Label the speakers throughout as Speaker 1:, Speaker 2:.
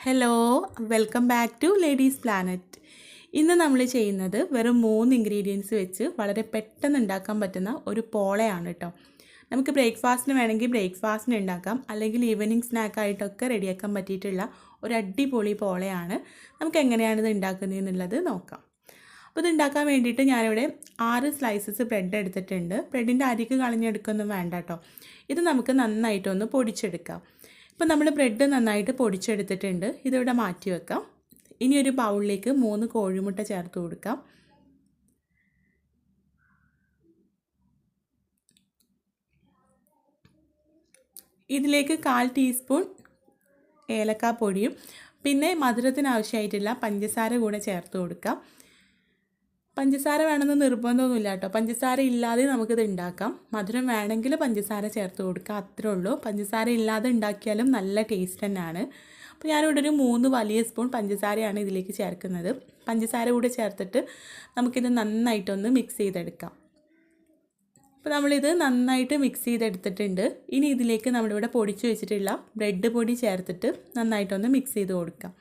Speaker 1: Hello welcome back to ladies planet. ഇന്ന് നമ്മൾ ചെയ്യുന്നത് വെറും 3 ഇൻഗ്രീഡിയൻസ് വെച്ച് വളരെ പെട്ടെന്ന് ഉണ്ടാക്കാൻ പറ്റുന്ന ഒരു പോളയാണ് കേട്ടോ. നമുക്ക് ബ്രേക്ക്ഫാസ്റ്റിന് വേണമെങ്കിൽ ബ്രേക്ക്ഫാസ്റ്റിന് ഉണ്ടാക്കാം, അല്ലെങ്കിൽ ഈവനിങ് സ്നാക്കായിട്ടൊക്കെ റെഡിയാക്കാൻ പറ്റിയിട്ടുള്ള ഒരു അടിപൊളി പോളയാണ്. നമുക്ക് എങ്ങനെയാണ് ഇത് ഉണ്ടാക്കുന്നതെന്നുള്ളത് നോക്കാം. അപ്പോൾ ഇത് ഉണ്ടാക്കാൻ വേണ്ടിയിട്ട് ഞാനിവിടെ 6 സ്ലൈസസ് ബ്രെഡ് എടുത്തിട്ടുണ്ട്. ബ്രെഡിൻ്റെ അരിക്ക് കളഞ്ഞെടുക്കൊന്നും വേണ്ട കേട്ടോ. ഇത് നമുക്ക് നന്നായിട്ടൊന്ന് പൊടിച്ചെടുക്കാം. ഇപ്പോൾ നമ്മൾ ബ്രെഡ് നന്നായിട്ട് പൊടിച്ചെടുത്തിട്ടുണ്ട്. ഇതിവിടെ മാറ്റി വെക്കാം. ഇനി ഒരു ബൗളിലേക്ക് 3 കോഴിമുട്ട ചേർത്ത് കൊടുക്കാം. ഇതിലേക്ക് 1/4 ടീസ്പൂൺ ഏലക്കാപ്പൊടിയും പിന്നെ മധുരത്തിന് ആവശ്യമായിട്ടുള്ള പഞ്ചസാര കൂടെ ചേർത്ത് കൊടുക്കാം. പഞ്ചസാര വേണമെന്ന് നിർബന്ധമൊന്നുമില്ല കേട്ടോ. പഞ്ചസാര ഇല്ലാതെ നമുക്കിത് ഉണ്ടാക്കാം. മധുരം വേണമെങ്കിൽ പഞ്ചസാര ചേർത്ത് കൊടുക്കുക, അത്രേ ഉള്ളൂ. പഞ്ചസാര ഇല്ലാതെ ഉണ്ടാക്കിയാലും നല്ല ടേസ്റ്റ് തന്നെയാണ്. അപ്പോൾ ഞാനിവിടെ ഒരു 3 വലിയ സ്പൂൺ പഞ്ചസാരയാണ് ഇതിലേക്ക് ചേർക്കുന്നത്. പഞ്ചസാര കൂടെ ചേർത്തിട്ട് നമുക്കിത് നന്നായിട്ടൊന്ന് മിക്സ് ചെയ്തെടുക്കാം. അപ്പോൾ നമ്മളിത് നന്നായിട്ട് മിക്സ് ചെയ്തെടുത്തിട്ടുണ്ട്. ഇനി ഇതിലേക്ക് നമ്മളിവിടെ പൊടിച്ച് വെച്ചിട്ടുള്ള ബ്രെഡ് പൊടി ചേർത്തിട്ട് നന്നായിട്ടൊന്ന് മിക്സ് ചെയ്ത് കൊടുക്കാം.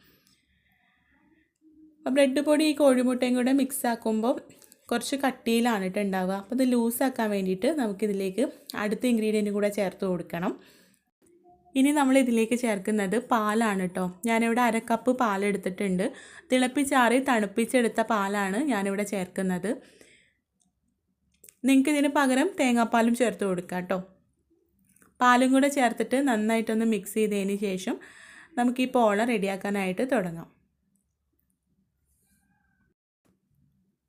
Speaker 1: അപ്പോൾ ബ്രെഡ് പൊടി ഈ കോഴിമുട്ടയും കൂടെ മിക്സ് ആക്കുമ്പോൾ കുറച്ച് കട്ടിയിലാണ് ഉണ്ടാവുക. അപ്പോൾ ഇത് ലൂസാക്കാൻ വേണ്ടിയിട്ട് നമുക്കിതിലേക്ക് അടുത്ത ഇൻഗ്രീഡിയൻറ്റ് കൂടെ ചേർത്ത് കൊടുക്കണം. ഇനി നമ്മൾ ഇതിലേക്ക് ചേർക്കുന്നത് പാലാണ് കേട്ടോ. ഞാനിവിടെ 1/2 കപ്പ് പാലെടുത്തിട്ടുണ്ട്. തിളപ്പിച്ചാറി തണുപ്പിച്ചെടുത്ത പാലാണ് ഞാനിവിടെ ചേർക്കുന്നത്. നിങ്ങൾക്ക് ഇതിന് പകരം തേങ്ങാപ്പാലും ചേർത്ത് കൊടുക്കാം കേട്ടോ. പാലും കൂടെ ചേർത്തിട്ട് നന്നായിട്ടൊന്ന് മിക്സ് ചെയ്തതിന് ശേഷം നമുക്ക് ഈ പോള റെഡിയാക്കാനായിട്ട് തുടങ്ങാം.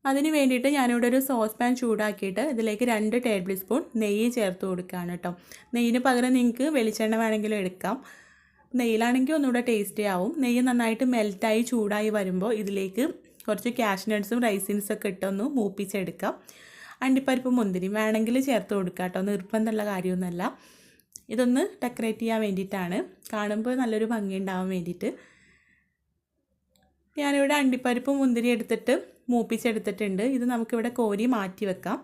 Speaker 1: അതിന് വേണ്ടിയിട്ട് ഞാനിവിടെ ഒരു സോസ് പാൻ ചൂടാക്കിയിട്ട് ഇതിലേക്ക് 2 ടേബിൾ സ്പൂൺ നെയ്യ് ചേർത്ത് കൊടുക്കുകയാണ് കേട്ടോ. നെയ്യിന് പകരം നിങ്ങൾക്ക് വെളിച്ചെണ്ണ വേണമെങ്കിലും എടുക്കാം. നെയ്യിലാണെങ്കിൽ ഒന്നുകൂടെ ടേസ്റ്റി ആവും. നെയ്യ് നന്നായിട്ട് മെൽറ്റായി ചൂടായി വരുമ്പോൾ ഇതിലേക്ക് കുറച്ച് കാഷ്നട്ട്സും റൈസിൻസൊക്കെ ഇട്ടൊന്ന് മൂപ്പിച്ചെടുക്കാം. അണ്ടിപ്പരിപ്പ് മുന്തിരിയും വേണമെങ്കിൽ ചേർത്ത് കൊടുക്കാം കേട്ടോ. നിർബന്ധമുള്ള കാര്യമൊന്നുമല്ല. ഇതൊന്ന് ഡെക്കറേറ്റ് ചെയ്യാൻ വേണ്ടിയിട്ടാണ്, കാണുമ്പോൾ നല്ലൊരു ഭംഗി ഉണ്ടാവാൻ വേണ്ടിയിട്ട്. ഞാനിവിടെ അണ്ടിപ്പരിപ്പ് മുന്തിരി എടുത്തിട്ട് മൂപ്പിച്ചെടുത്തിട്ടുണ്ട്. ഇത് നമുക്കിവിടെ കോരി മാറ്റി വെക്കാം.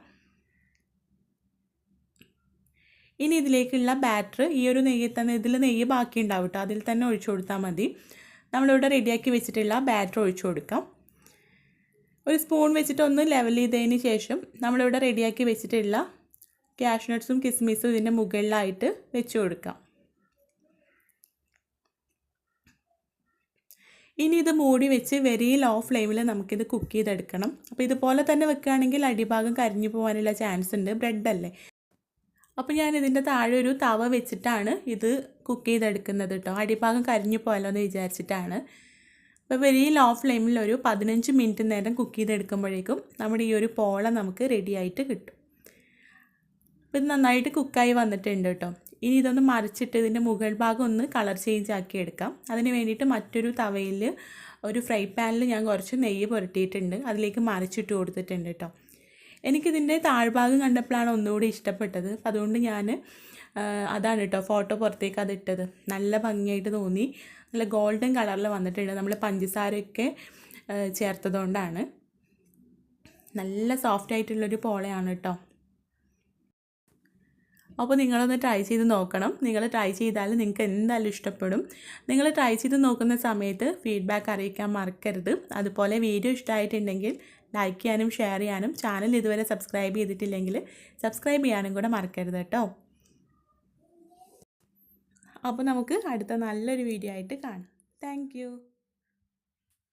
Speaker 1: ഇനി ഇതിലേക്കുള്ള ബാറ്റർ ഈ ഒരു നെയ്യിൽ തന്നെ, ഇതിൽ നെയ്യ് ബാക്കി ഉണ്ടാവും കേട്ടോ, അതിൽ തന്നെ ഒഴിച്ചു കൊടുത്താൽ മതി. നമ്മളിവിടെ റെഡിയാക്കി വെച്ചിട്ടുള്ള ബാറ്റർ ഒഴിച്ചു കൊടുക്കാം. ഒരു സ്പൂൺ വെച്ചിട്ട് ഒന്ന് ലെവൽ ചെയ്തതിന് ശേഷം നമ്മളിവിടെ റെഡിയാക്കി വെച്ചിട്ടുള്ള കാഷ്നട്ട്സും കിസ്മിസും ഇതിൻ്റെ മുകളിലായിട്ട് വെച്ച് കൊടുക്കാം. ഇനി ഇത് മൂടി വെച്ച് വെരി ലോ ഫ്ലെയിമിൽ നമുക്കിത് കുക്ക് ചെയ്തെടുക്കണം. അപ്പോൾ ഇതുപോലെ തന്നെ വെക്കുകയാണെങ്കിൽ അടിഭാഗം കരിഞ്ഞു പോകാനുള്ള ചാൻസ് ഉണ്ട്, ബ്രെഡല്ലേ. അപ്പോൾ ഞാൻ ഇതിൻ്റെ താഴെ ഒരു തവ വെച്ചിട്ടാണ് ഇത് കുക്ക് ചെയ്തെടുക്കുന്നത് കേട്ടോ. അടിഭാഗം കരിഞ്ഞു പോകാലോ എന്ന് വിചാരിച്ചിട്ടാണ്. അപ്പോൾ വെരി ലോ ഫ്ലെയിമിൽ ഒരു 15 മിനിറ്റ് നേരം കുക്ക് ചെയ്തെടുക്കുമ്പോഴേക്കും നമ്മുടെ ഈ ഒരു പോള നമുക്ക് റെഡിയായിട്ട് കിട്ടും. അപ്പോൾ ഇത് നന്നായിട്ട് കുക്കായി വന്നിട്ടുണ്ട് കേട്ടോ. ഇനി ഇതൊന്ന് മറിച്ചിട്ട് ഇതിൻ്റെ മുകൾ ഭാഗം ഒന്ന് കളർ ചേഞ്ച് ആക്കി എടുക്കാം. അതിന് വേണ്ടിയിട്ട് മറ്റൊരു തവയിൽ ഒരു ഫ്രൈ പാനിൽ ഞാൻ കുറച്ച് നെയ്യ് പുരട്ടിയിട്ടുണ്ട്. അതിലേക്ക് മറിച്ചിട്ട് കൊടുത്തിട്ടുണ്ട് കേട്ടോ. എനിക്കിതിൻ്റെ താഴ്ഭാഗം കണ്ടപ്പോഴാണ് ഒന്നുകൂടി ഇഷ്ടപ്പെട്ടത്. അപ്പോൾ അതുകൊണ്ട് ഞാൻ അതാണ് കേട്ടോ ഫോട്ടോ പുറത്തേക്ക് അതിട്ടത്. നല്ല ഭംഗിയായിട്ട് തോന്നി. നല്ല ഗോൾഡൻ കളറിൽ വന്നിട്ടുണ്ട്. നമ്മൾ പഞ്ചസാരയൊക്കെ ചേർത്തതുകൊണ്ടാണ്. നല്ല സോഫ്റ്റ് ആയിട്ടുള്ളൊരു പോളയാണ് കേട്ടോ. അപ്പോൾ നിങ്ങളൊന്ന് ട്രൈ ചെയ്ത് നോക്കണം. നിങ്ങൾ ട്രൈ ചെയ്താൽ നിങ്ങൾക്ക് എന്തായാലും ഇഷ്ടപ്പെടും. നിങ്ങൾ ട്രൈ ചെയ്ത് നോക്കുന്ന സമയത്ത് ഫീഡ്ബാക്ക് അറിയിക്കാൻ മറക്കരുത്. അതുപോലെ വീഡിയോ ഇഷ്ടമായിട്ടുണ്ടെങ്കിൽ ലൈക്ക് ചെയ്യാനും ഷെയർ ചെയ്യാനും, ചാനൽ ഇതുവരെ സബ്സ്ക്രൈബ് ചെയ്തിട്ടില്ലെങ്കിൽ സബ്സ്ക്രൈബ് ചെയ്യാനും കൂടെ മറക്കരുത് കേട്ടോ. അപ്പോൾ നമുക്ക് അടുത്ത നല്ലൊരു വീഡിയോ ആയിട്ട് കാണാം. താങ്ക്